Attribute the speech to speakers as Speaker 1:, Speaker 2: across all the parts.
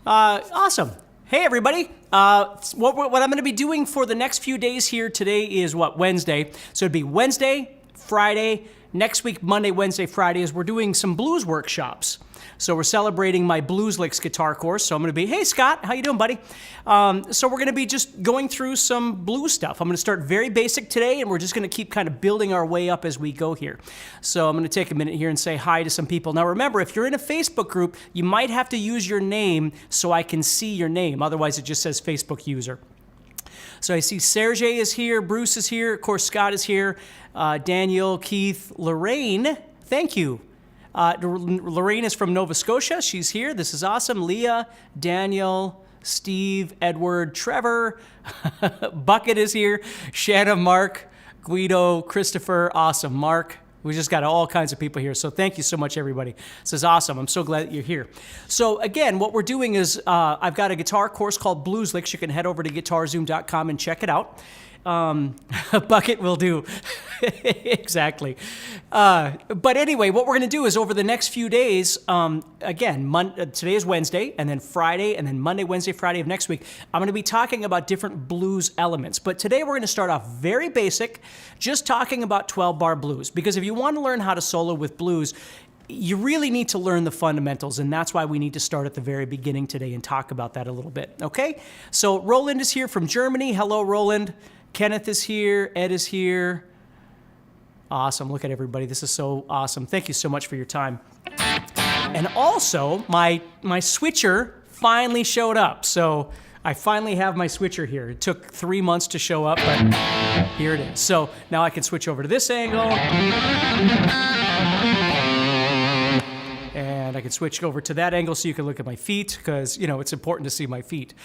Speaker 1: Awesome. Hey, everybody. What I'm going to be doing for the next few days here, today is Wednesday. So it'd be Wednesday, Friday, next week, Monday, Wednesday, Friday, is we're doing some blues workshops. So we're celebrating my Blues Licks guitar course. So I'm going to be, hey, Scott, how you doing, buddy? So we're going to be just going through some blues stuff. I'm going to start very basic today, and we're just going to keep kind of building our way up as we go here. So I'm going to take a minute here and say hi to some people. Now, remember, if you're in a Facebook group, you might have to use your name so I can see your name. Otherwise, it just says Facebook user. So I see Sergey is here, Bruce is here, of course, Scott is here, Daniel, Keith, Lorraine, thank you. Lorraine is from Nova Scotia. She's here. This is awesome. Leah, Daniel, Steve, Edward, Trevor, Bucket is here. Shanna, Mark, Guido, Christopher. Awesome. Mark. We just got all kinds of people here. So thank you so much, everybody. This is awesome. I'm so glad that you're here. So again, what we're doing is I've got a guitar course called Blues Licks. You can head over to guitar-zoom.com and check it out. A bucket will do. Exactly. But anyway, what we're going to do is over the next few days, again, today is Wednesday, and then Friday, and then Monday, Wednesday, Friday of next week, I'm going to be talking about different blues elements. But today we're going to start off very basic, just talking about 12-bar blues. Because if you want to learn how to solo with blues, you really need to learn the fundamentals, and that's why we need to start at the very beginning today and talk about that a little bit, okay? So Roland is here from Germany. Hello, Roland. Kenneth is here. Ed is here. Awesome. Look at everybody. This is so awesome. Thank you so much for your time. And also, my switcher finally showed up. So I finally have my switcher here. It took 3 months to show up, but here it is. So now I can switch over to this angle. And I can switch over to that angle so you can look at my feet because, you know, it's important to see my feet.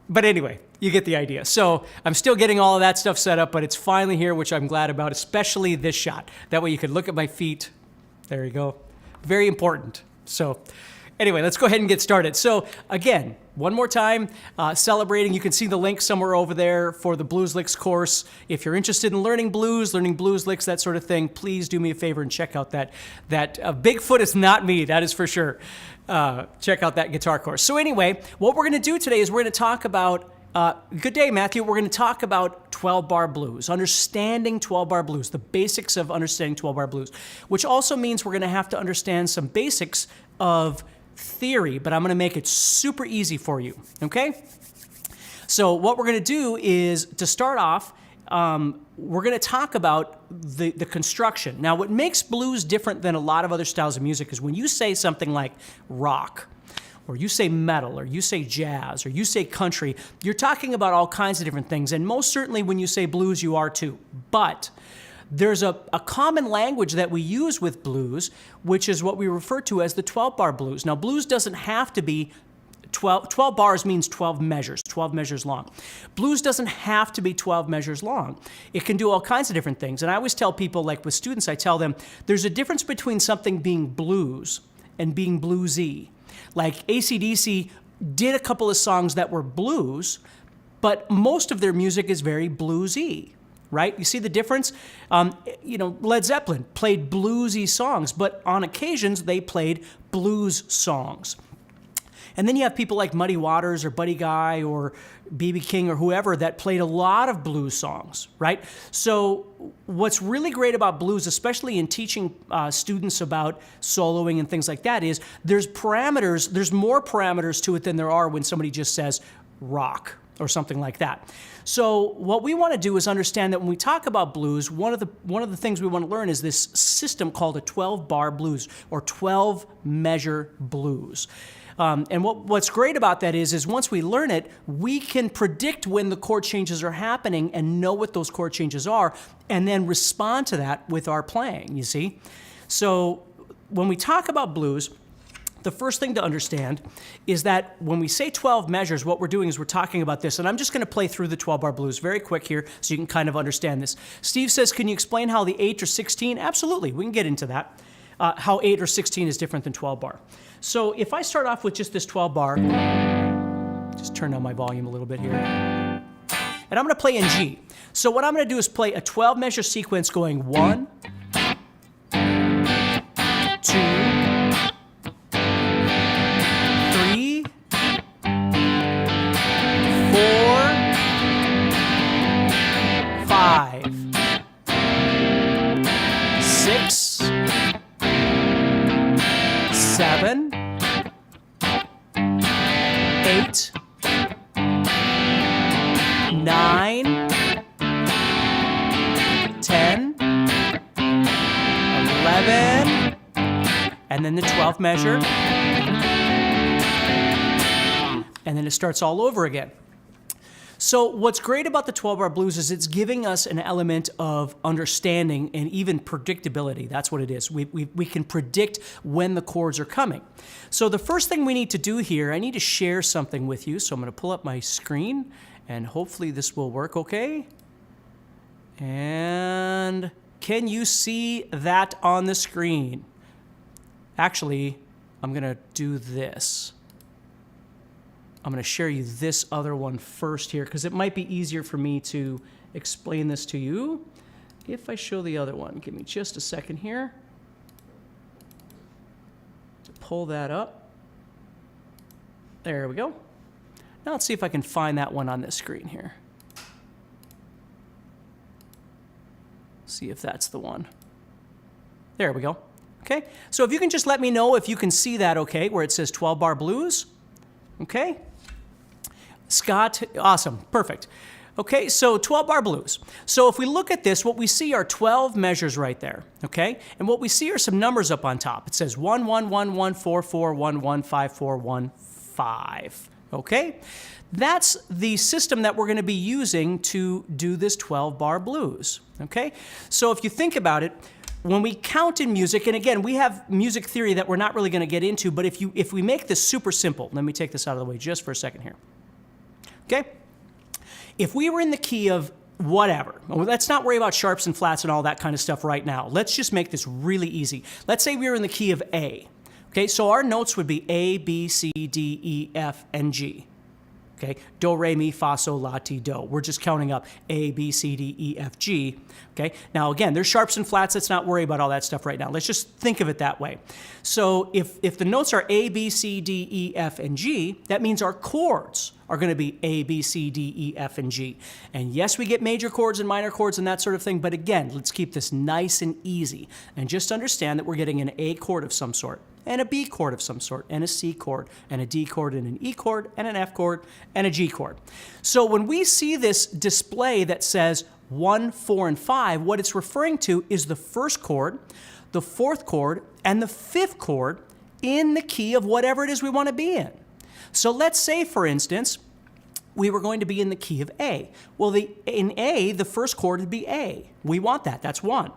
Speaker 1: But anyway, you get the idea. So I'm still getting all of that stuff set up, but it's finally here, which I'm glad about, especially this shot. That way you can look at my feet. There you go. Very important. So anyway, let's go ahead and get started. So again, one more time, celebrating. You can see the link somewhere over there for the Blues Licks course. If you're interested in learning blues licks, that sort of thing, please do me a favor and check out that Bigfoot is not me, that is for sure. Check out that guitar course. So anyway, what we're going to do today is we're going to talk about, good day, Matthew. We're going to talk about 12-bar blues, understanding 12-bar blues, the basics of understanding 12-bar blues, which also means we're going to have to understand some basics of theory, but I'm going to make it super easy for you, okay? So what we're going to do is, to start off, we're going to talk about the construction. Now, what makes blues different than a lot of other styles of music is when you say something like rock, or you say metal, or you say jazz, or you say country, you're talking about all kinds of different things, and most certainly when you say blues, you are too. But there's a common language that we use with blues, which is what we refer to as the 12-bar blues. Now, blues doesn't have to be 12 bars means 12 measures long. Blues doesn't have to be 12 measures long. It can do all kinds of different things. And I always tell people, like with students, I tell them, there's a difference between something being blues and being bluesy. Like AC/DC did a couple of songs that were blues, but most of their music is very bluesy. Right? You see the difference? Led Zeppelin played bluesy songs, but on occasions they played blues songs. And then you have people like Muddy Waters or Buddy Guy or B.B. King or whoever that played a lot of blues songs, right? So what's really great about blues, especially in teaching students about soloing and things like that, is there's more parameters to it than there are when somebody just says rock or something like that. So what we want to do is understand that when we talk about blues, one of the things we want to learn is this system called a 12-bar blues or 12-measure blues. And what's great about that is once we learn it, we can predict when the chord changes are happening and know what those chord changes are, and then respond to that with our playing, you see? So when we talk about blues, the first thing to understand is that when we say 12 measures, what we're doing is we're talking about this. And I'm just going to play through the 12-bar blues very quick here so you can kind of understand this. Steve says, can you explain how the 8 or 16? Absolutely, we can get into that. How 8 or 16 is different than 12-bar. So if I start off with just this 12-bar, just turn down my volume a little bit here. And I'm going to play in G. So what I'm going to do is play a 12-measure sequence going 1, 2, 3, and then the 12th measure, and then it starts all over again. So what's great about the 12-bar blues is it's giving us an element of understanding and even predictability. That's what it is. We can predict when the chords are coming. So the first thing we need to do here, I need to share something with you. So I'm going to pull up my screen, and hopefully this will work okay. And can you see that on the screen? Actually, I'm going to do this. I'm going to share you this other one first here because it might be easier for me to explain this to you if I show the other one. Give me just a second here. Pull that up. There we go. Now let's see if I can find that one on this screen here. See if that's the one. There we go. Okay, so if you can just let me know if you can see that okay, where it says 12-bar blues. Okay. Scott, awesome, perfect. Okay, so 12-bar blues. So if we look at this, what we see are 12 measures right there, okay? And what we see are some numbers up on top. It says 1, 1, 1, 1, 4, 4, 1, 1, 5, 4, 1, 5, okay? That's the system that we're going to be using to do this 12-bar blues, okay? So if you think about it, when we count in music, and again, we have music theory that we're not really going to get into, but if we make this super simple, let me take this out of the way just for a second here. Okay? If we were in the key of whatever, let's not worry about sharps and flats and all that kind of stuff right now. Let's just make this really easy. Let's say we were in the key of A. Okay, so our notes would be A, B, C, D, E, F, and G. Okay, do, re, mi, fa, sol, la, ti, do. We're just counting up A, B, C, D, E, F, G. Okay, now again, there's sharps and flats. Let's not worry about all that stuff right now. Let's just think of it that way. So if the notes are A, B, C, D, E, F, and G, that means our chords are going to be A, B, C, D, E, F, and G. And yes, we get major chords and minor chords and that sort of thing, but again, let's keep this nice and easy. And just understand that we're getting an A chord of some sort, and a B chord of some sort, and a C chord, and a D chord, and an E chord, and an F chord, and a G chord. So when we see this display that says 1, 4, and 5, what it's referring to is the first chord, the fourth chord, and the fifth chord in the key of whatever it is we want to be in. So let's say, for instance, we were going to be in the key of A. Well, in A, the first chord would be A. We want that. That's 1.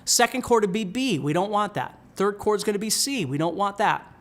Speaker 1: Second chord would be B. We don't want that. Third chord is going to be C. We don't want that.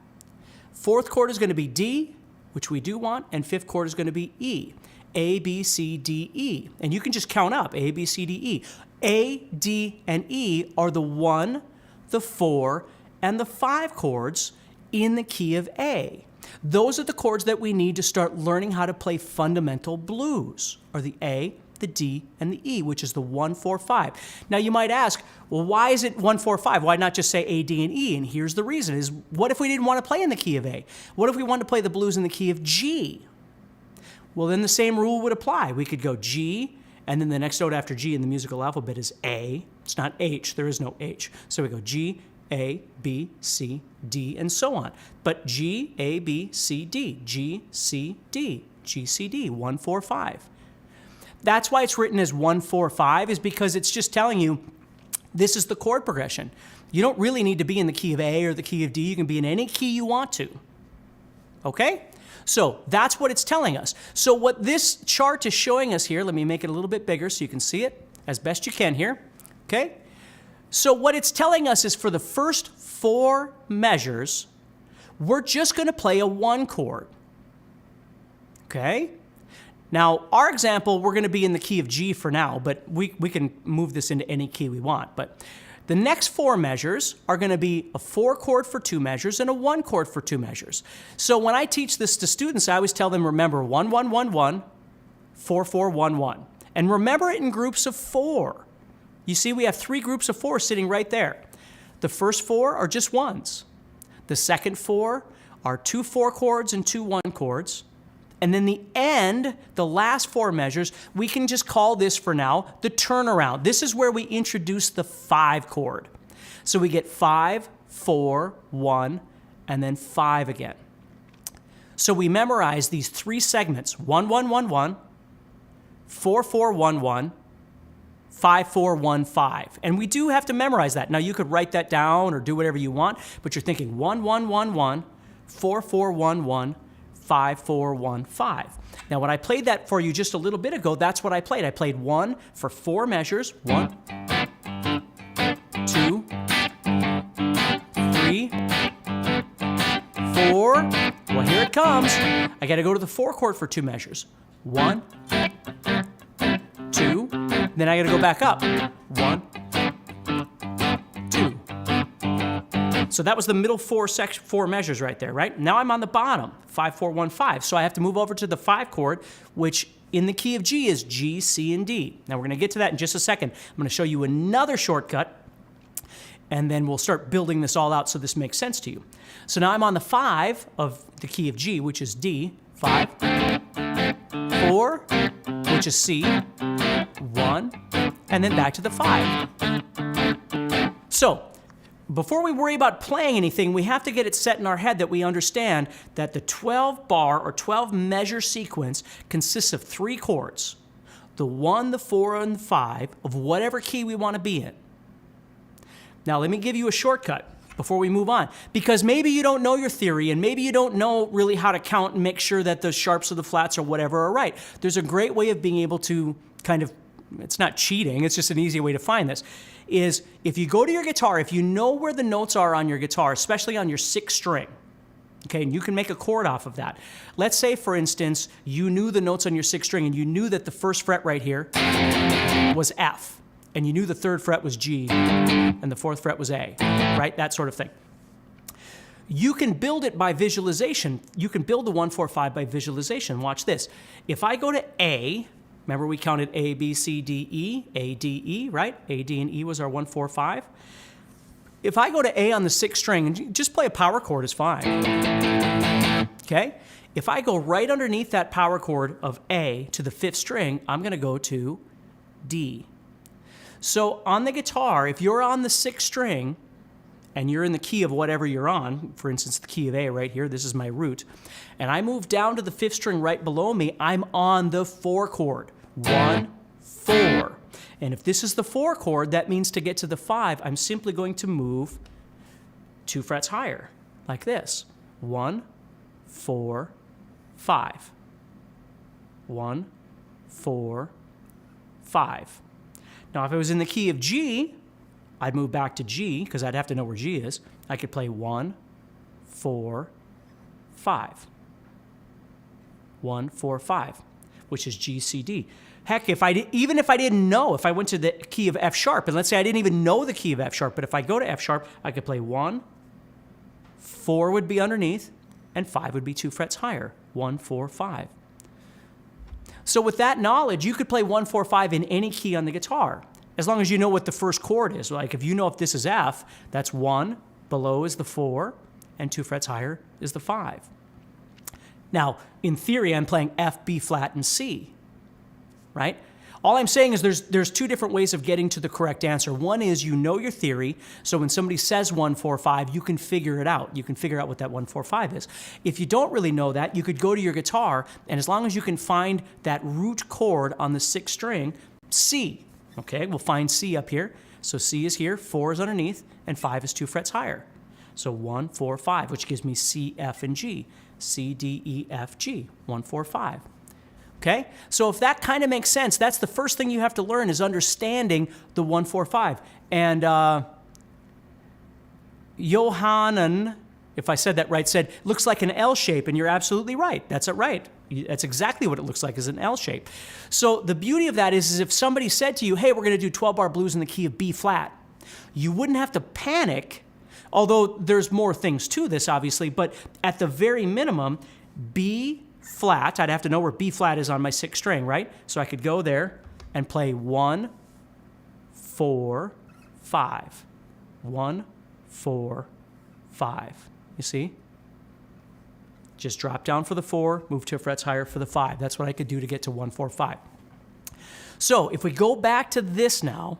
Speaker 1: Fourth chord is going to be D, which we do want, and fifth chord is going to be E. A, B, C, D, E. And you can just count up A, B, C, D, E. A, D, and E are the 1, the 4, and the 5 chords in the key of A. Those are the chords that we need to start learning how to play fundamental blues, are the A, the D, and the E, which is the 1, 4, 5. Now you might ask, well, why is it 1, 4, 5? Why not just say A, D, and E? And here's the reason is, what if we didn't want to play in the key of A? What if we wanted to play the blues in the key of G? Well, then the same rule would apply. We could go G, and then the next note after G in the musical alphabet is A. It's not H. There is no H. So we go G, A, B, C, D, and so on. But G, A, B, C, D, G, C, D, G, C, D, 1, 4, 5. That's why it's written as 1, 4, 5, is because it's just telling you this is the chord progression. You don't really need to be in the key of A or the key of D. You can be in any key you want to. Okay? So that's what it's telling us. So what this chart is showing us here, let me make it a little bit bigger so you can see it as best you can here. Okay? So what it's telling us is for the first 4 measures, we're just going to play a 1 chord. Okay? Now, our example, we're going to be in the key of G for now, but we can move this into any key we want. But the next 4 measures are going to be a 4 chord for 2 measures and a 1 chord for 2 measures. So when I teach this to students, I always tell them, remember 1, 1, 1, 1, 4, 4, 1, 1. And remember it in groups of 4. You see, we have 3 groups of 4 sitting right there. The first 4 are just 1s. The second 4 are 2 4 chords and 2 1 chords. And then the end, the last 4 measures, we can just call this for now the turnaround. This is where we introduce the 5 chord. So we get 5, 4, 1, and then 5 again. So we memorize these 3 segments, 1, 1, 1, 1, 4, 4, 1, 1, 5, 4, 1, 5. And we do have to memorize that. Now you could write that down or do whatever you want, but you're thinking 1, 1, 1, 1, 4, 4, 1, 1, 5, 4, 1, 5. Now when I played that for you just a little bit ago, that's what I played. I played 1 for 4 measures. 1, 2, 3, 4. Well, here it comes. I got to go to the 4 chord for 2 measures. 1, 2. Then I got to go back up. 1, 2. So that was the middle 4 measures right there, right? Now I'm on the bottom, 5, 4, 1, 5. So I have to move over to the 5 chord, which in the key of G is G, C, and D. Now we're going to get to that in just a second. I'm going to show you another shortcut, and then we'll start building this all out so this makes sense to you. So now I'm on the 5 of the key of G, which is D, 5, 4, which is C, 1, and then back to the 5. So, before we worry about playing anything, we have to get it set in our head that we understand that the 12 bar or 12 measure sequence consists of 3 chords. The 1, the 4, and the 5 of whatever key we want to be in. Now let me give you a shortcut before we move on, because maybe you don't know your theory and maybe you don't know really how to count and make sure that the sharps or the flats or whatever are right. There's a great way of being able to kind of, it's not cheating, it's just an easy way to find this, is if you go to your guitar, if you know where the notes are on your guitar, especially on your 6th string, okay, and you can make a chord off of that. Let's say, for instance, you knew the notes on your 6th string and you knew that the 1st fret right here was F, and you knew the 3rd fret was G, and the 4th fret was A, right? That sort of thing. You can build it by visualization. You can build the 1, 4, 5 by visualization. Watch this. If I go to A, remember we counted A, B, C, D, E, A, D, E, right? A, D, and E was our 1, 4, 5. If I go to A on the 6th string, and just play a power chord is fine, okay? If I go right underneath that power chord of A to the 5th string, I'm gonna go to D. So on the guitar, if you're on the 6th string, and you're in the key of whatever you're on, for instance, the key of A right here, this is my root, and I move down to the 5th string right below me, I'm on the 4 chord. 1, 4. And if this is the 4 chord, that means to get to the 5, I'm simply going to move 2 frets higher, like this. 1, 4, 5. 1, 4, 5. Now, if I was in the key of G, I'd move back to G, because I'd have to know where G is. I could play 1, 4, 5. 1, 4, 5, which is G, C, D. Heck, even if I didn't know, if I went to the key of F sharp, and let's say I didn't even know the key of F sharp, but if I go to F sharp, I could play 1, 4 would be underneath, and 5 would be 2 frets higher. 1, 4, 5. So with that knowledge, you could play 1, 4, 5 in any key on the guitar, as long as you know what the first chord is. Like if you know if this is F, that's 1, below is the 4, and 2 frets higher is the 5. Now, in theory, I'm playing F, B flat, and C, right? All I'm saying is there's 2 different ways of getting to the correct answer. One is you know your theory, so when somebody says 1, 4, 5, you can figure it out. You can figure out what that 1, 4, 5 is. If you don't really know that, you could go to your guitar, and as long as you can find that root chord on the 6th string, C, okay, we'll find C up here. So C is here, 4 is underneath, and 5 is 2 frets higher. So 1, 4, 5, which gives me C, F, and G. C, D, E, F, G, 1, 4, 5. Okay? So if that kind of makes sense, that's the first thing you have to learn is understanding the 1, 4, 5. And Johanan, if I said that right, said, looks like an L shape, and you're absolutely right. That's it right. That's exactly what it looks like, is an L shape. So the beauty of that is if somebody said to you, hey, we're going to do 12-bar blues in the key of B flat, you wouldn't have to panic, although there's more things to this, obviously, but at the very minimum, B flat, I'd have to know where B flat is on my 6th string, right? So I could go there and play 1, 4, 5. 1, 4, 5. You see? Just drop down for the 4, move 2 frets higher for the 5. That's what I could do to get to 1, 4, 5. So if we go back to this now,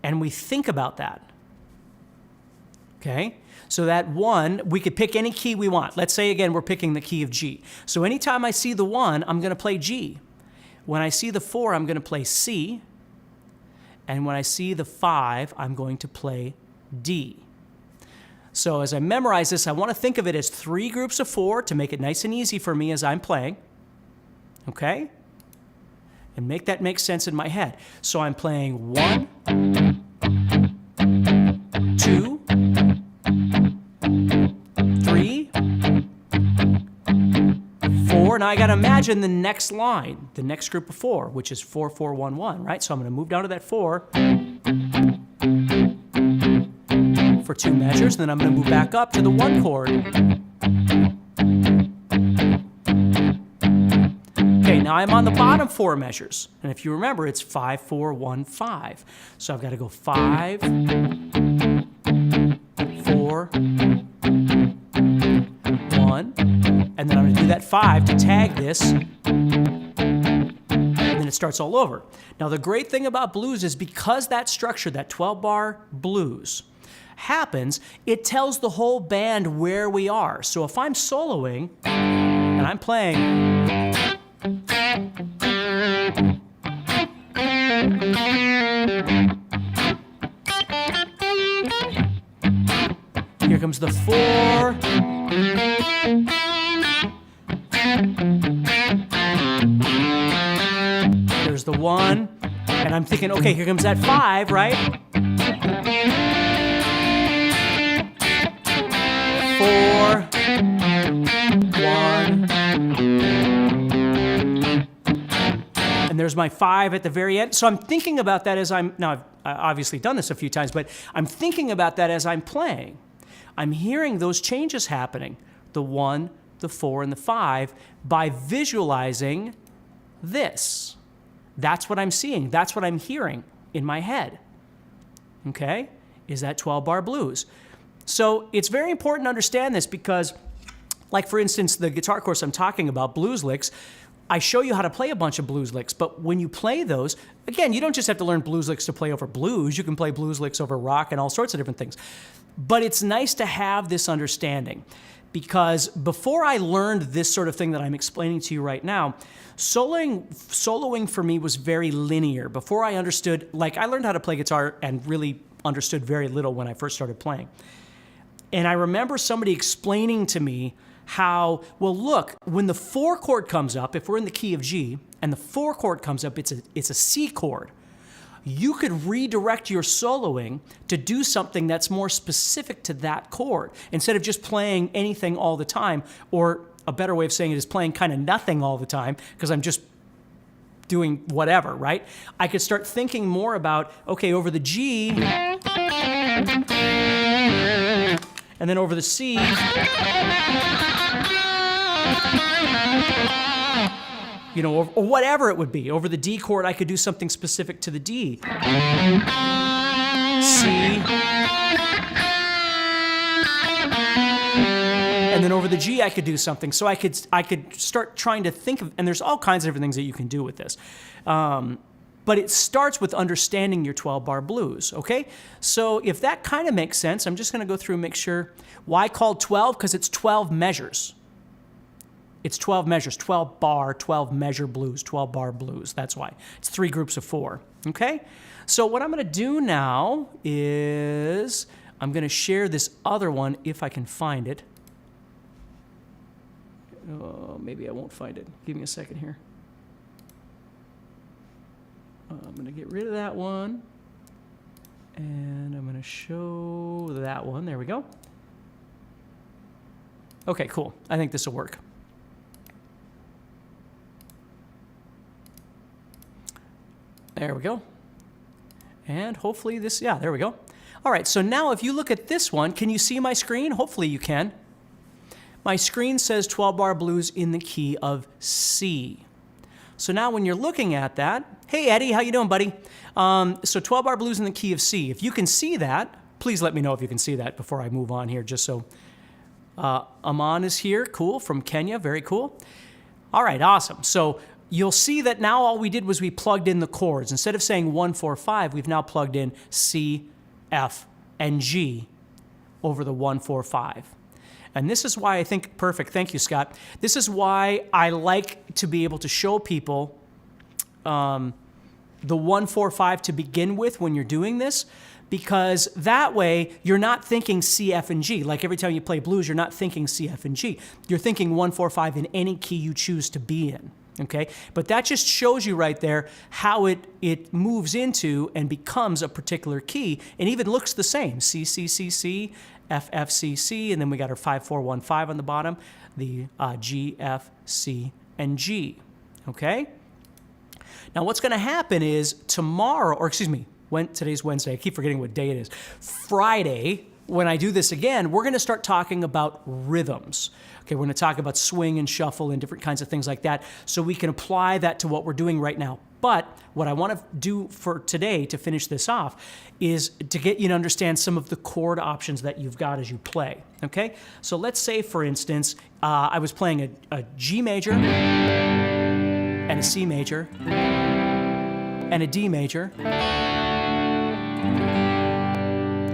Speaker 1: and we think about that, okay? So that 1, we could pick any key we want. Let's say, again, we're picking the key of G. So anytime I see the 1, I'm going to play G. When I see the 4, I'm going to play C. And when I see the 5, I'm going to play D. So as I memorize this, I want to think of it as 3 groups of 4 to make it nice and easy for me as I'm playing. Okay? And make that make sense in my head. So I'm playing 1, 2, 3, 4. Now I got to imagine the next line, the next group of 4, which is 4, 4, 1, 1, right? So I'm going to move down to that 4 for 2 measures, and then I'm going to move back up to the 1 chord. Okay, now I'm on the bottom 4 measures. And if you remember, it's 5, 4, 1, 5. So I've got to go 5, 4, 1, and then I'm going to do that 5 to tag this, and then it starts all over. Now the great thing about blues is because that structure, that 12-bar blues, happens, it tells the whole band where we are. So if I'm soloing and I'm playing, here comes the 4, there's the 1, and I'm thinking, okay, here comes that 5, right? 4, 1, and there's my 5 at the very end. So I'm thinking about that as now I've obviously done this a few times, but I'm thinking about that as I'm playing. I'm hearing those changes happening, the 1, the 4, and the 5, by visualizing this. That's what I'm seeing. That's what I'm hearing in my head. Okay? Is that 12-bar blues? So it's very important to understand this because, like for instance, the guitar course I'm talking about, blues licks, I show you how to play a bunch of blues licks, but when you play those, again, you don't just have to learn blues licks to play over blues. You can play blues licks over rock and all sorts of different things. But it's nice to have this understanding because before I learned this sort of thing that I'm explaining to you right now, soloing for me was very linear. Before I understood, like I learned how to play guitar and really understood very little when I first started playing. And I remember somebody explaining to me how, well, look, when the 4 chord comes up, if we're in the key of G, and the 4 chord comes up, it's a C chord. You could redirect your soloing to do something that's more specific to that chord, instead of just playing anything all the time, or a better way of saying it is playing kind of nothing all the time, because I'm just doing whatever, right? I could start thinking more about, okay, over the G, and then over the C, you know, or whatever it would be. Over the D chord, I could do something specific to the D. C. And then over the G, I could do something. So I could start trying to think of, and there's all kinds of different things that you can do with this. But it starts with understanding your 12-bar blues, okay? So if that kind of makes sense, I'm just going to go through and make sure. Why called 12? Because it's 12 measures. It's 12 measures, 12 bar, 12 measure blues, 12 bar blues. That's why. It's 3 groups of 4, okay? So what I'm going to do now is I'm going to share this other one if I can find it. Oh, maybe I won't find it. Give me a second here. I'm going to get rid of that one, and I'm going to show that one. There we go. Okay, cool. I think this will work. There we go. And hopefully this, yeah, there we go. All right, so now if you look at this one, can you see my screen? Hopefully you can. My screen says 12-bar blues in the key of C. So now when you're looking at that, hey Eddie, how you doing, buddy? So 12-bar blues in the key of C. If you can see that, please let me know if you can see that before I move on here, just so. Aman is here, cool, from Kenya, very cool. All right, awesome. So you'll see that now all we did was we plugged in the chords. Instead of saying 1, 4, 5, we've now plugged in C, F, and G over the 1, 4, 5. And this is why I think, perfect, thank you, Scott. This is why I like to be able to show people the 1, 4, 5 to begin with when you're doing this, because that way you're not thinking C, F, and G. Like every time you play blues, you're not thinking C, F, and G. You're thinking 1, 4, 5 in any key you choose to be in. Okay, but that just shows you right there how it moves into and becomes a particular key, and even looks the same. C, C, C, C, F, F, C, C, and then we got our 5, 4, 1, 5 on the bottom, the G, F, C, and G. Okay. Now what's going to happen is tomorrow, or excuse me, today's Wednesday. I keep forgetting what day it is. Friday, when I do this again, we're going to start talking about rhythms. Okay, we're going to talk about swing and shuffle and different kinds of things like that, so we can apply that to what we're doing right now. But what I want to do for today to finish this off is to get you to understand some of the chord options that you've got as you play. Okay, so let's say, for instance, I was playing a G major and a C major and a D major.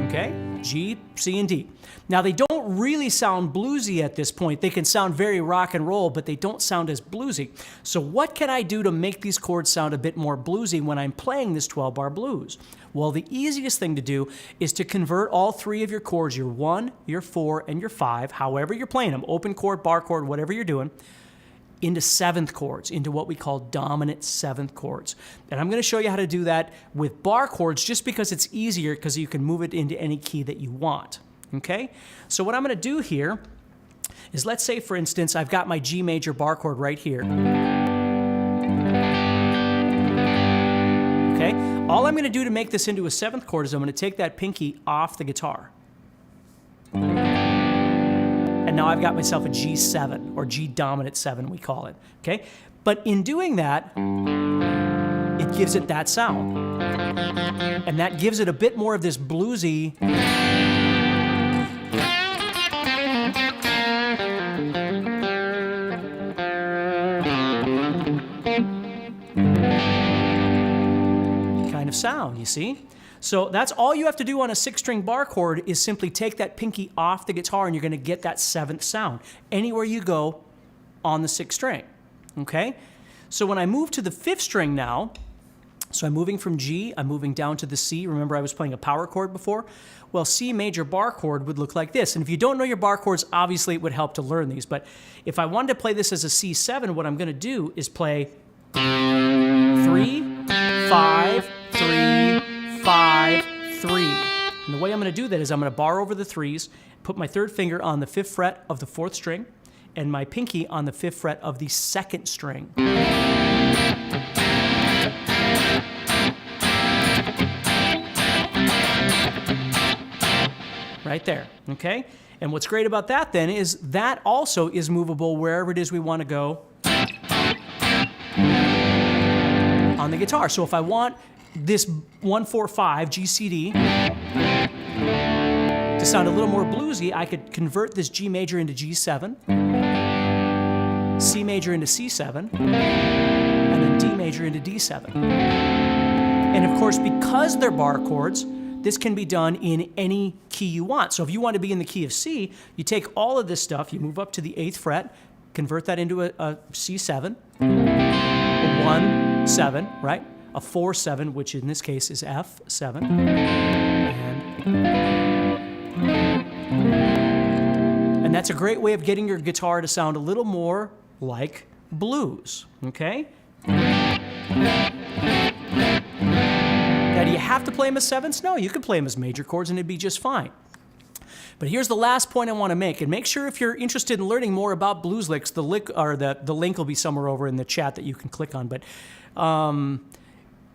Speaker 1: Okay, G, C, and D. Now, they don't really sound bluesy at this point. They can sound very rock and roll, but they don't sound as bluesy. So what can I do to make these chords sound a bit more bluesy when I'm playing this 12-bar blues? Well, the easiest thing to do is to convert all three of your chords, your 1, your 4, and your 5, however you're playing them, open chord, bar chord, whatever you're doing, into 7th chords, into what we call dominant 7th chords. And I'm going to show you how to do that with bar chords just because it's easier, because you can move it into any key that you want. Okay? So what I'm going to do here is, let's say, for instance, I've got my G major bar chord right here. Okay? All I'm going to do to make this into a 7th chord is I'm going to take that pinky off the guitar. And now I've got myself a G7, or G dominant 7, we call it. Okay? But in doing that, it gives it that sound. And that gives it a bit more of this bluesy kind of sound, you see? So that's all you have to do on a 6-string bar chord, is simply take that pinky off the guitar and you're going to get that 7th sound anywhere you go on the 6th string. Okay? So when I move to the 5th string now, so I'm moving from G, I'm moving down to the C. Remember I was playing a power chord before? Well, C major bar chord would look like this. And if you don't know your bar chords, obviously it would help to learn these. But if I wanted to play this as a C7, what I'm going to do is play 3, 5, 3, 5, 3. And the way I'm going to do that is I'm going to bar over the 3s, put my 3rd finger on the 5th fret of the 4th string, and my pinky on the 5th fret of the 2nd string. Right there, okay? And what's great about that then is that also is movable wherever it is we want to go on the guitar. So if I want this 1, 4, 5 G, C, D to sound a little more bluesy, I could convert this G major into G7, C major into C7, and then D major into D7. And of course, because they're bar chords, this can be done in any key you want. So if you want to be in the key of C, you take all of this stuff, you move up to the 8th fret, convert that into a C7, a 1, 7, right? A 4, 7, which in this case is F7, and that's a great way of getting your guitar to sound a little more like blues, okay? Now, do you have to play them as 7s? No, you can play them as major chords and it'd be just fine. But here's the last point I want to make, and make sure if you're interested in learning more about blues licks, the link will be somewhere over in the chat that you can click on. But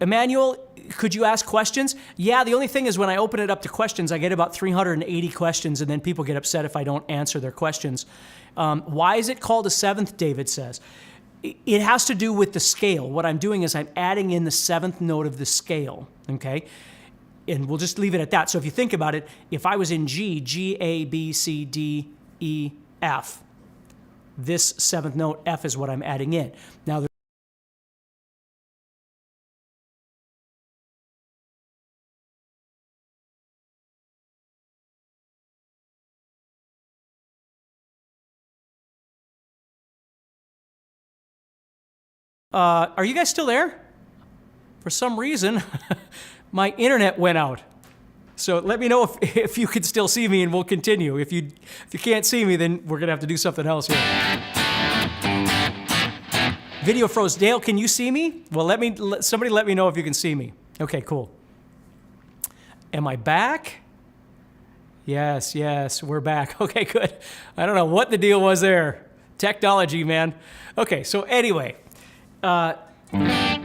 Speaker 1: Emmanuel, could you ask questions? Yeah, the only thing is when I open it up to questions, I get about 380 questions, and then people get upset if I don't answer their questions. Why is it called a 7th, David says? It has to do with the scale. What I'm doing is I'm adding in the 7th note of the scale, okay? And we'll just leave it at that. So if you think about it, if I was in G, G, A, B, C, D, E, F, this 7th note, F, is what I'm adding in. Now, are you guys still there? For some reason, my internet went out. So let me know if you can still see me and we'll continue. If you can't see me, then we're gonna have to do something else here. Video froze. Dale, can you see me? Well, somebody let me know if you can see me. Okay, cool. Am I back? Yes, we're back. Okay, good. I don't know what the deal was there. Technology, man. Okay, so anyway,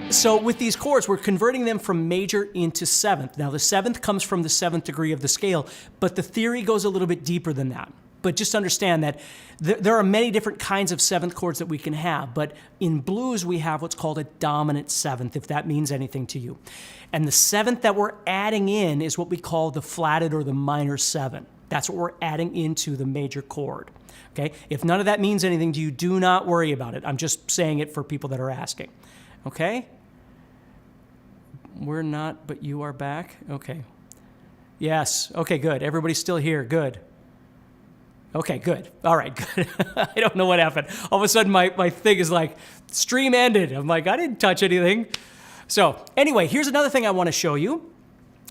Speaker 1: so with these chords, we're converting them from major into seventh. Now, the seventh comes from the seventh degree of the scale, but the theory goes a little bit deeper than that. But just understand that there are many different kinds of seventh chords that we can have, but in blues, we have what's called a dominant seventh, if that means anything to you. And the seventh that we're adding in is what we call the flatted or the minor seven. That's what we're adding into the major chord. Okay? If none of that means anything to you, do not worry about it. I'm just saying it for people that are asking. Okay? We're not, but you are back? Okay. Yes. Okay, good. Everybody's still here. Good. Okay, good. All right, good. I don't know what happened. All of a sudden, my thing is like, stream ended. I'm like, I didn't touch anything. So anyway, here's another thing I want to show you,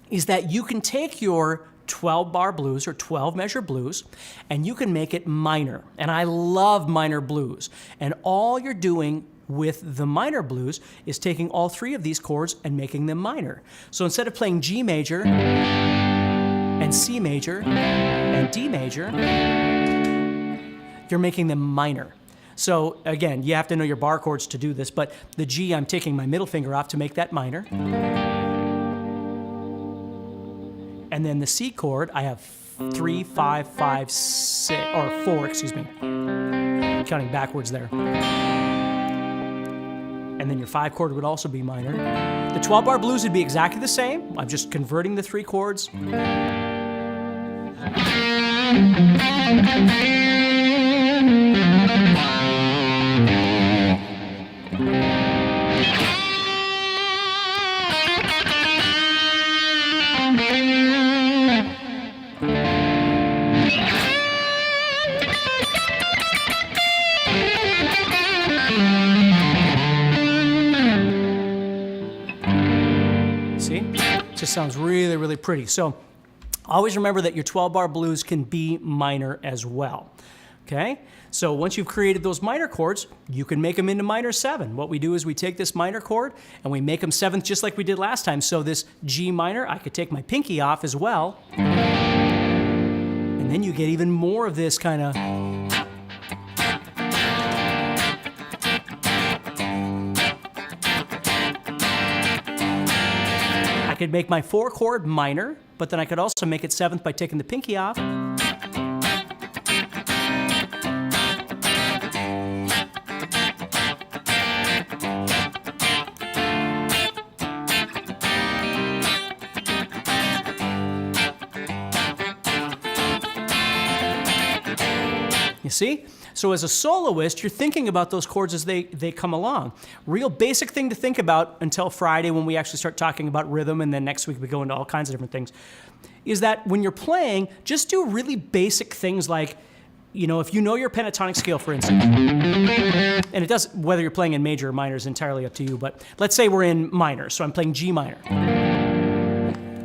Speaker 1: is that you can take your 12-bar blues or 12-measure blues, and you can make it minor. And I love minor blues. And all you're doing with the minor blues is taking all three of these chords and making them minor. So instead of playing G major and C major and D major, you're making them minor. So again, you have to know your bar chords to do this, but the G, I'm taking my middle finger off to make that minor. And then the C chord, I have 3, 5, 5, 6, or 4, excuse me. Counting backwards there. And then your 5 chord would also be minor. The 12-bar blues would be exactly the same. I'm just converting the 3 chords. Just sounds really, really pretty. So always remember that your 12-bar blues can be minor as well. Okay? So once you've created those minor chords, you can make them into minor 7. What we do is we take this minor chord and we make them 7th just like we did last time. So this G minor, I could take my pinky off as well. And then you get even more of this kind of... I could make my 4 chord minor, but then I could also make it 7th by taking the pinky off. You see? So as a soloist, you're thinking about those chords as they come along. Real basic thing to think about until Friday when we actually start talking about rhythm, and then next week we go into all kinds of different things, is that when you're playing, just do really basic things like, you know, if you know your pentatonic scale, for instance, and it does, whether you're playing in major or minor is entirely up to you, but let's say we're in minor, so I'm playing G minor.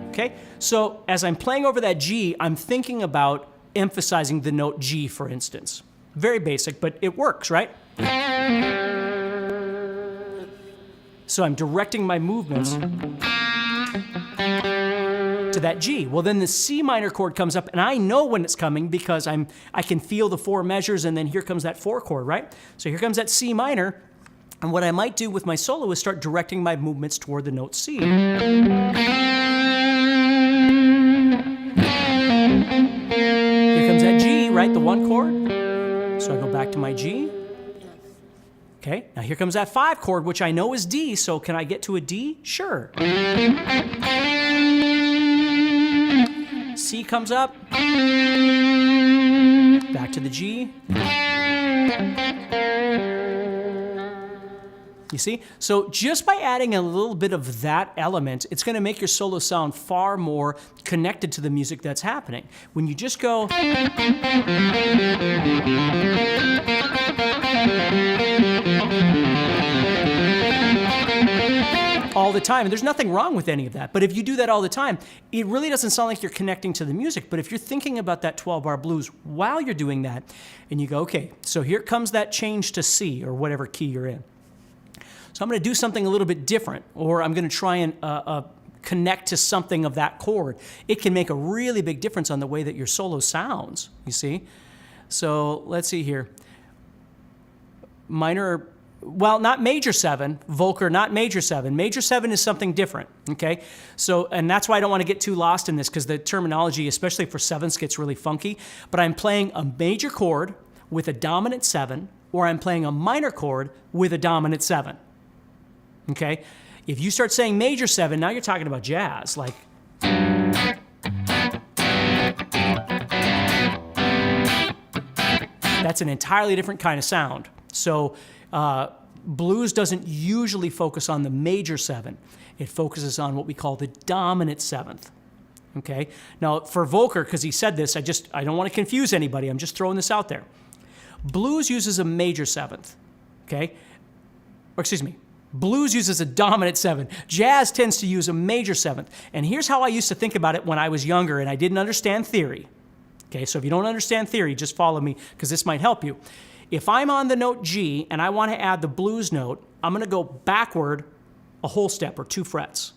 Speaker 1: Okay? So as I'm playing over that G, I'm thinking about emphasizing the note G, for instance. Very basic, but it works, right? So I'm directing my movements to that G. Well, then the C minor chord comes up, and I know when it's coming because I can feel the 4 measures, and then here comes that 4 chord, right? So here comes that C minor, and what I might do with my solo is start directing my movements toward the note C. Here comes that G, right? The 1 chord. So I go back to my G. Okay, now here comes that 5 chord, which I know is D, so can I get to a D? Sure. C comes up. Back to the G. You see? So just by adding a little bit of that element, it's going to make your solo sound far more connected to the music that's happening. When you just go... all the time, and there's nothing wrong with any of that, but if you do that all the time, it really doesn't sound like you're connecting to the music. But if you're thinking about that 12-bar blues while you're doing that, and you go, okay, so here comes that change to C or whatever key you're in. So I'm going to do something a little bit different, or I'm going to try and connect to something of that chord. It can make a really big difference on the way that your solo sounds, you see? So let's see here. Minor, well, not major 7, Volker, not major 7. Major 7 is something different, okay? So, and that's why I don't want to get too lost in this, because the terminology, especially for 7ths, gets really funky. But I'm playing a major chord with a dominant 7, or I'm playing a minor chord with a dominant 7, okay? If you start saying major 7, now you're talking about jazz, like... That's an entirely different kind of sound. So blues doesn't usually focus on the major 7. It focuses on what we call the dominant 7th. Okay? Now, for Volker, because he said this, I don't want to confuse anybody. I'm just throwing this out there. Blues uses a major 7th. Okay? Or excuse me. Blues uses a dominant 7. Jazz tends to use a major 7th. And here's how I used to think about it when I was younger and I didn't understand theory. Okay, so if you don't understand theory, just follow me because this might help you. If I'm on the note G and I want to add the blues note, I'm going to go backward a whole step or 2 frets.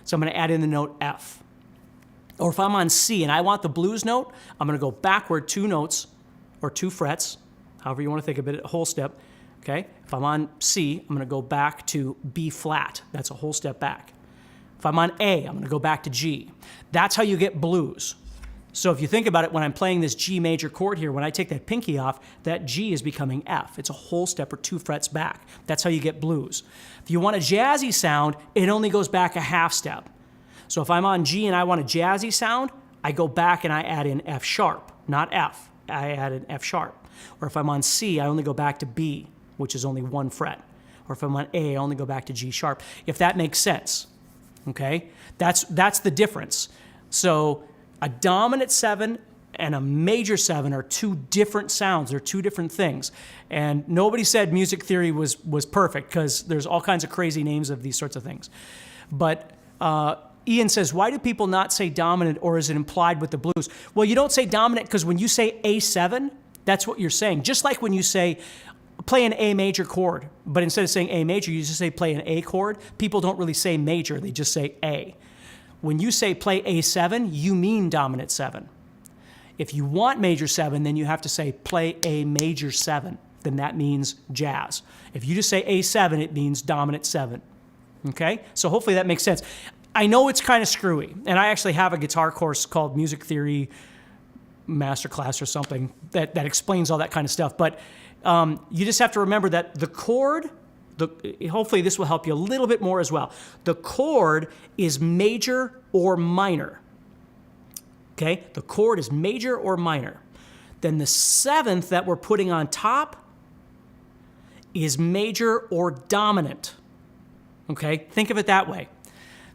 Speaker 1: So I'm going to add in the note F. Or if I'm on C and I want the blues note, I'm going to go backward 2 notes or 2 frets, however you want to think of it, a whole step. Okay, if I'm on C, I'm going to go back to B flat. That's a whole step back. If I'm on A, I'm going to go back to G. That's how you get blues. So if you think about it, when I'm playing this G major chord here, when I take that pinky off, that G is becoming F. It's a whole step or 2 frets back. That's how you get blues. If you want a jazzy sound, it only goes back a half step. So if I'm on G and I want a jazzy sound, I go back and I add in F sharp, not F. I add in F sharp. Or if I'm on C, I only go back to B, which is only 1 fret. Or if I'm on A, I only go back to G sharp. If that makes sense, okay? That's the difference. So a dominant 7 and a major 7 are 2 different sounds. They're 2 different things. And nobody said music theory was perfect because there's all kinds of crazy names of these sorts of things. But Ian says, why do people not say dominant, or is it implied with the blues? Well, you don't say dominant because when you say A7, that's what you're saying. Just like when you say play an A major chord, but instead of saying A major, you just say play an A chord. People don't really say major, they just say A. When you say play A7, you mean dominant 7. If you want major 7, then you have to say play A major 7. Then that means jazz. If you just say A7, it means dominant 7. Okay? So hopefully that makes sense. I know it's kind of screwy, and I actually have a guitar course called Music Theory Masterclass or something that explains all that kind of stuff. But you just have to remember that the chord, hopefully this will help you a little bit more as well. The chord is major or minor. Okay? The chord is major or minor. Then the 7th that we're putting on top is major or dominant. Okay? Think of it that way.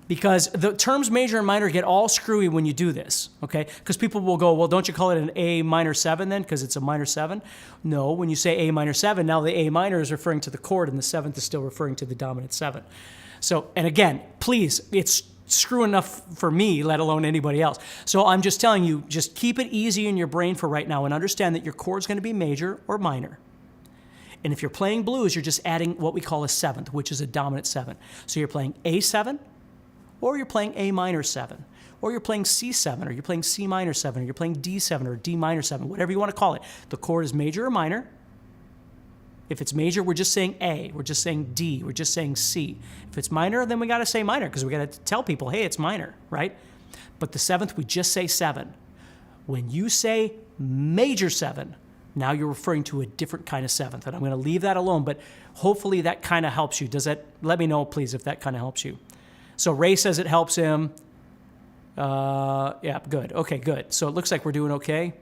Speaker 1: Because the terms major and minor get all screwy when you do this, okay? Because people will go, well, don't you call it an A minor 7 then, because it's a minor 7? No, when you say A minor 7, now the A minor is referring to the chord, and the 7th is still referring to the dominant 7. So, and again, please, it's screw enough for me, let alone anybody else. So I'm just telling you, just keep it easy in your brain for right now and understand that your chord's going to be major or minor. And if you're playing blues, you're just adding what we call a 7th, which is a dominant 7. So you're playing A7, or you're playing A minor 7, or you're playing C7, or you're playing C minor 7, or you're playing D7 or D minor 7, whatever you want to call it. The chord is major or minor. If it's major, we're just saying A, we're just saying D, we're just saying C. If it's minor, then we got to say minor, because we got to tell people, hey, it's minor, right? But the 7th, we just say 7. When you say major 7, now you're referring to a different kind of 7th, and I'm going to leave that alone, but hopefully that kind of helps you. Does that? Let me know, please, if that kind of helps you. So Ray says it helps him. Yeah, good. Okay, good. So it looks like we're doing okay.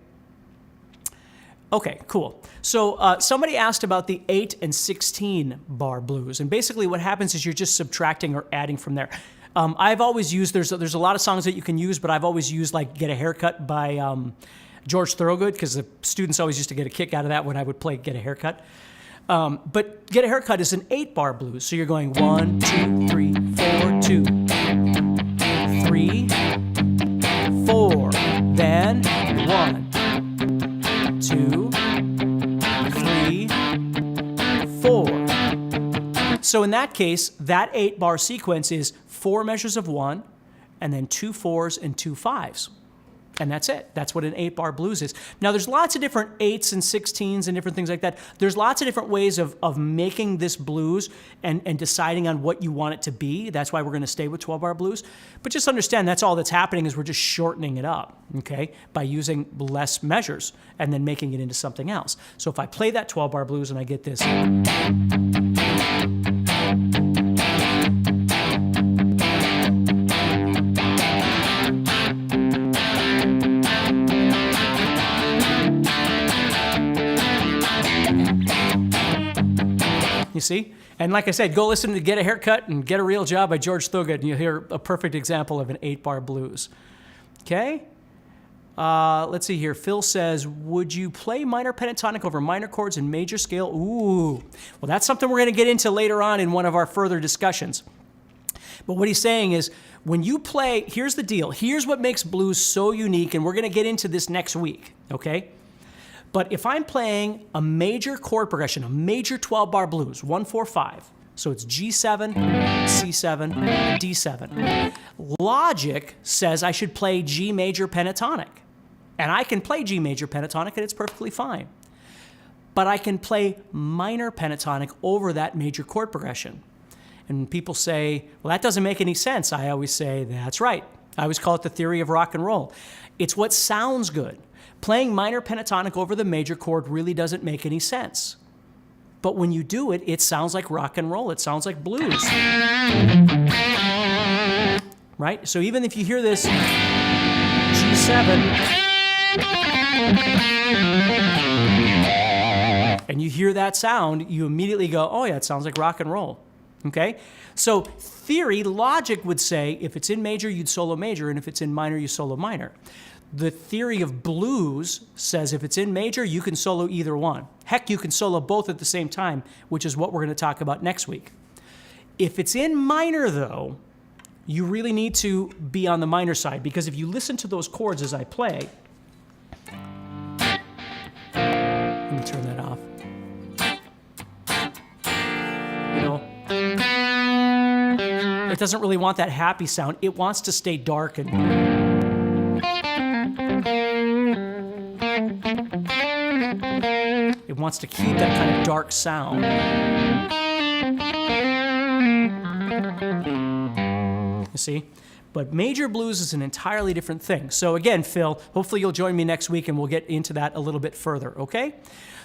Speaker 1: Okay, cool. So somebody asked about the 8 and 16 bar blues. And basically what happens is you're just subtracting or adding from there. I've always used, there's a lot of songs that you can use, but I've always used like Get a Haircut by George Thorogood, because the students always used to get a kick out of that when I would play Get a Haircut. But Get a Haircut is an 8 bar blues. So you're going 1, 2, 3, 4, case, that 8-bar sequence is 4 measures of 1, and then 2 4s and 2 5s. And that's it. That's what an 8-bar blues is. Now, there's lots of different 8s and 16s and different things like that. There's lots of different ways of making this blues and deciding on what you want it to be. That's why we're going to stay with 12-bar blues. But just understand that's all that's happening is we're just shortening it up, okay, by using less measures and then making it into something else. So if I play that 12-bar blues and I get this... You see? And like I said, go listen to Get a Haircut and Get a Real Job by George Thorogood, and you'll hear a perfect example of an 8-bar blues. Okay? Let's see here. Phil says, would you play minor pentatonic over minor chords in major scale? Ooh. Well, that's something we're going to get into later on in one of our further discussions. But what he's saying is, when you play, here's the deal. Here's what makes blues so unique, and we're going to get into this next week, okay? But if I'm playing a major chord progression, a major 12-bar blues, 1, 4, 5, so it's G7, C7, D7. Logic says I should play G major pentatonic. And I can play G major pentatonic, and it's perfectly fine. But I can play minor pentatonic over that major chord progression. And people say, well, that doesn't make any sense. I always say, that's right. I always call it the theory of rock and roll. It's what sounds good. Playing minor pentatonic over the major chord really doesn't make any sense. But when you do it, it sounds like rock and roll. It sounds like blues. Right? So even if you hear this G7 and you hear that sound, you immediately go, oh yeah, it sounds like rock and roll. Okay? So theory, logic would say if it's in major, you'd solo major, and if it's in minor, you solo minor. The theory of blues says if it's in major, you can solo either one. Heck, you can solo both at the same time, which is what we're going to talk about next week. If it's in minor, though, you really need to be on the minor side, because if you listen to those chords as I play, let me turn that off. You know, it doesn't really want that happy sound. It wants to stay dark and... It wants to keep that kind of dark sound. You see? But major blues is an entirely different thing. So again, Phil, hopefully you'll join me next week and we'll get into that a little bit further, okay?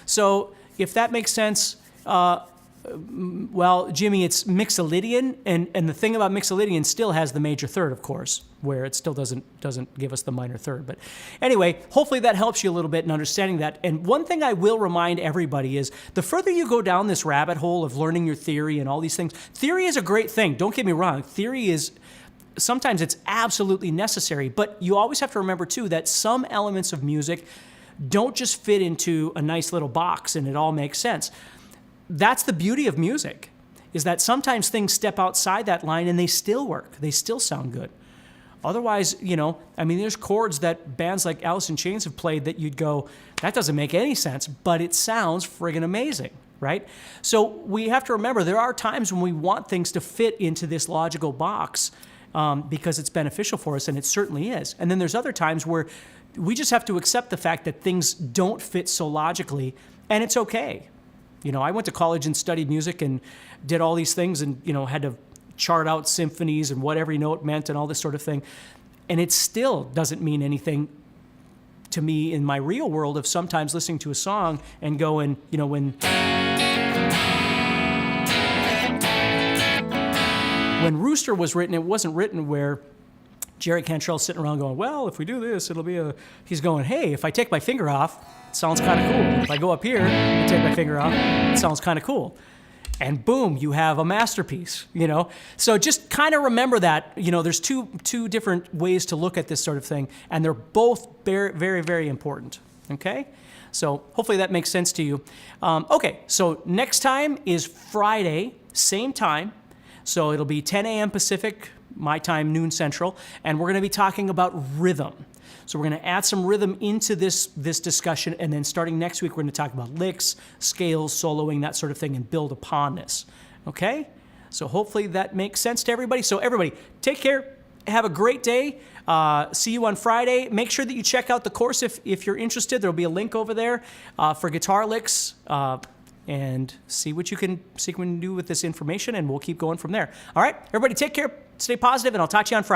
Speaker 1: So if that makes sense, well, Jimmy, it's Mixolydian, and the thing about Mixolydian still has the major third, of course, where it still doesn't give us the minor third. But anyway, hopefully that helps you a little bit in understanding that. And one thing I will remind everybody is the further you go down this rabbit hole of learning your theory and all these things, theory is a great thing. Don't get me wrong. Theory is, sometimes it's absolutely necessary, but you always have to remember too that some elements of music don't just fit into a nice little box and it all makes sense. That's the beauty of music, is that sometimes things step outside that line and they still work. They still sound good. Otherwise, you know, I mean, there's chords that bands like Alice in Chains have played that you'd go, that doesn't make any sense, but it sounds friggin' amazing, right? So we have to remember there are times when we want things to fit into this logical box because it's beneficial for us, and it certainly is. And then there's other times where we just have to accept the fact that things don't fit so logically, and it's okay. You know, I went to college and studied music and did all these things and, you know, had to chart out symphonies and what every note meant and all this sort of thing. And it still doesn't mean anything to me in my real world of sometimes listening to a song and going, you know, when Rooster was written, it wasn't written where Jerry Cantrell's sitting around going, well, if we do this, it'll be a... He's going, hey, if I take my finger off, it sounds kind of cool. If I go up here and take my finger off, it sounds kind of cool. And boom, you have a masterpiece, you know? So just kind of remember that, you know, there's two different ways to look at this sort of thing, and they're both very, very, very important, okay? So hopefully that makes sense to you. Okay, so next time is Friday, same time. So it'll be 10 a.m. Pacific, my time, noon Central, and we're going to be talking about rhythm. So we're going to add some rhythm into this discussion, and then starting next week, we're going to talk about licks, scales, soloing, that sort of thing, and build upon this. Okay? So hopefully that makes sense to everybody. So everybody, take care. Have a great day. See you on Friday. Make sure that you check out the course if you're interested. There'll be a link over there for guitar licks. And see what you can do with this information, and we'll keep going from there. All right, everybody, take care, stay positive, and I'll talk to you on Friday.